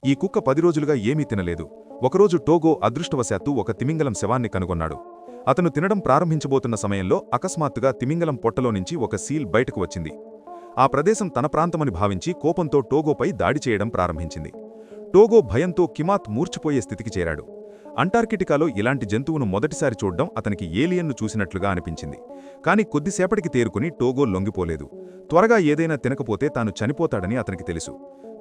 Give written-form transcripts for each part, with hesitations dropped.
ఈ కుక్క 10 రోజులుగా ఏమీ తినలేదు. ఒకరోజు టోగో అదృష్టవశాత్తు ఒక తిమింగలం శవాన్ని కనుగొన్నాడు. అతను తినడం ప్రారంభించబోతున్న సమయంలో అకస్మాత్తుగా తిమింగలం పొట్టలోనుంచి ఒక సీల్ బయటకు వచ్చింది. ఆ ప్రదేశం తన ప్రాంతమని భావించి కోపంతో టోగోపై దాడి చేయడం ప్రారంభించింది. టోగో భయంతో కిమాత్ మూర్ఛపోయే స్థితికి చేరాడు. అంటార్కిటికాలో ఇలాంటి జంతువును మొదటిసారి చూడ్డం అతనికి ఏలియన్ను చూసినట్లుగా అనిపించింది. కాని కొద్దిసేపటికి తేరుకుని టోగో లొంగిపోలేదు. త్వరగా ఏదైనా తినకపోతే తాను చనిపోతాడని అతనికి తెలుసు.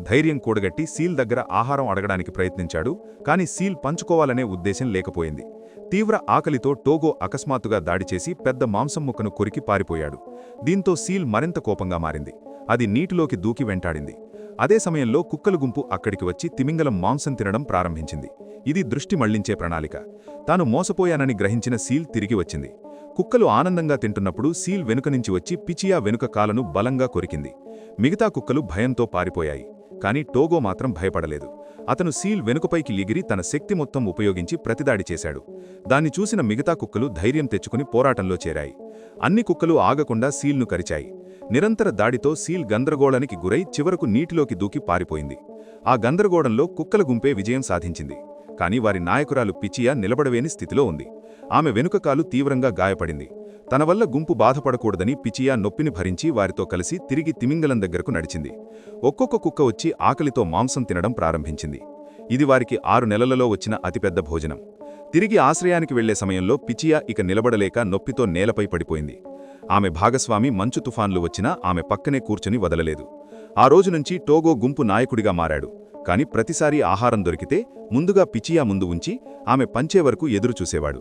ధైర్యం కూడగట్టి సీల్ దగ్గర ఆహారం అడగడానికి ప్రయత్నించాడు. కాని సీల్ పంచుకోవాలనే ఉద్దేశం లేకపోయింది. తీవ్ర ఆకలితో టోగో అకస్మాత్తుగా దాడిచేసి పెద్ద మాంసం ముక్కను కొరికి పారిపోయాడు. దీంతో సీల్ మరింత కోపంగా మారింది. అది నీటిలోకి దూకి వెంటాడింది. అదే సమయంలో కుక్కల గుంపు అక్కడికి వచ్చి తిమింగలం మాంసం తినడం ప్రారంభించింది. ఇది దృష్టి మళ్లించే ప్రణాళిక. తాను మోసపోయానని గ్రహించిన సీల్ తిరిగి వచ్చింది. కుక్కలు ఆనందంగా తింటున్నప్పుడు సీల్ వెనుక నుంచి వచ్చి పిచియా వెనుక కాలను బలంగా కొరికింది. మిగతా కుక్కలు భయంతో పారిపోయాయి. కాని టోగో మాత్రం భయపడలేదు. అతను సీల్ వెనుకపైకి లిగిరి తన శక్తి మొత్తం ఉపయోగించి ప్రతిదాడి చేశాడు. దాన్ని చూసిన మిగతా కుక్కలు ధైర్యం తెచ్చుకుని పోరాటంలో చేరాయి. అన్ని కుక్కలు ఆగకుండా సీల్ను కరిచాయి. నిరంతర దాడితో సీల్ గందరగోళానికి గురై చివరకు నీటిలోకి దూకి పారిపోయింది. ఆ గందరగోళంలో కుక్కల గుంపే విజయం సాధించింది. కాని వారి నాయకురాలు పిచియా నిలబడలేని స్థితిలో ఉంది. ఆమె వెనుక కాలు తీవ్రంగా గాయపడింది. తన వల్ల గుంపు బాధపడకూడదని పిచియా నొప్పిని భరించి వారితో కలిసి తిరిగి తిమింగలం దగ్గరకు నడిచింది. ఒక్కొక్క కుక్క వచ్చి ఆకలితో మాంసం తినడం ప్రారంభించింది. ఇది వారికి 6 నెలలలో వచ్చిన అతిపెద్ద భోజనం. తిరిగి ఆశ్రయానికి వెళ్లే సమయంలో పిచియా ఇక నిలబడలేక నొప్పితో నేలపై పడిపోయింది. ఆమె భాగస్వామి మంచు తుఫాన్లు వచ్చినా ఆమె పక్కనే కూర్చుని వదలలేదు. ఆ రోజునుంచి టోగో గుంపు నాయకుడిగా మారాడు. కాని ప్రతిసారీ ఆహారం దొరికితే ముందుగా పిచియా ముందు ఉంచి ఆమె పంచే వరకు ఎదురుచూసేవాడు.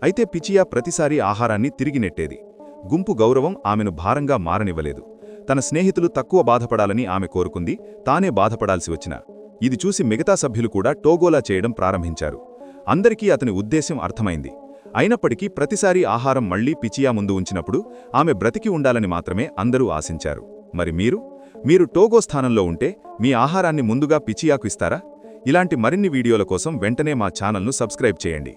అయితే పిచియా ప్రతిసారీ ఆహారాన్ని తిరిగి నెట్టేది. గుంపు గౌరవం ఆమెను భారంగా మారనివ్వలేదు. తన స్నేహితులు తక్కువ బాధపడాలని ఆమె కోరుకుంది, తానే బాధపడాల్సి వచ్చినా. ఇది చూసి మిగతా సభ్యులు కూడా టోగోలా చేయడం ప్రారంభించారు. అందరికీ అతని ఉద్దేశ్యం అర్థమైంది. అయినప్పటికీ ప్రతిసారీ ఆహారం మళ్లీ పిచియా ముందు ఉంచినప్పుడు ఆమె బ్రతికి ఉండాలని మాత్రమే అందరూ ఆశించారు. మరి మీరు టోగో స్థానంలో ఉంటే మీ ఆహారాన్ని ముందుగా పిచియాకు ఇస్తారా? ఇలాంటి మరిన్ని వీడియోల కోసం వెంటనే మా ఛానల్ను సబ్స్క్రైబ్ చేయండి.